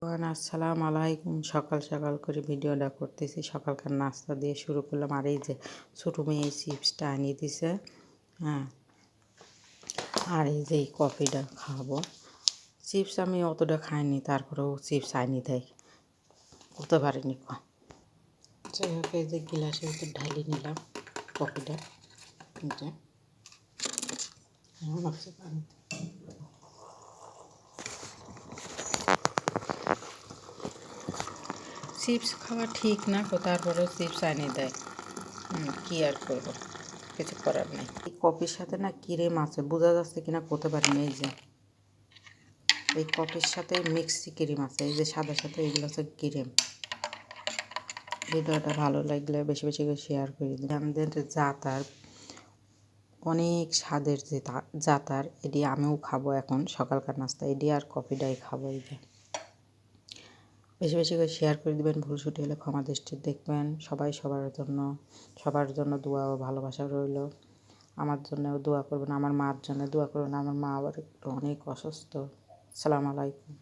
আসসালামু আলাইকুম। সকাল সকাল করে ভিডিওটা করতেছি। সকালকার নাস্তা দিয়ে শুরু করলাম। আর এই যে ছোটো মেয়ে এই চিপসটা আনিয়ে দিছে, হ্যাঁ। আর এই যে এই কফিটা খাবো। চিপস আমি অতটা খাইনি, তারপরেও চিপস আনিয়ে দেয়, করতে পারিনি। যাই হোক, এই যে গিলাসের ভিতর ঢালি নিলাম কফিটা। এটা চিপস খাওয়া ঠিক না, তারপরেও চিপস আনিয়ে দেয়। কী আর করবো, কিছু করার নেই। এই কফির সাথে না ক্রিম আছে, বোঝা যাচ্ছে কিনা করতে পারিনি। এই যে এই কফির সাথে মিক্সি ক্রিম আছে, এই যে সাদা সাথে এগুলো হচ্ছে ক্রিম। ভিডিওটা ভালো লাগলে বেশি বেশি করে শেয়ার করে দিন। আমাদের জাতার অনেক স্বাদের যে জাতার, এটি আমিও খাবো এখন সকালকার নাস্তা, এটি আর কফিটাই খাবো। এই যে বেশি বেশি করে শেয়ার করে দেবেন। ভুল ছুটি হলে ক্ষমা দৃষ্টি দেখবেন। সবার জন্য দোয়া ও ভালোবাসা রইল। আমার জন্যও দোয়া করবেন, আমার মার জন্য দোয়া করবেন। আমার মা আবার একটু অনেক অসুস্থ। আসসালামু আলাইকুম।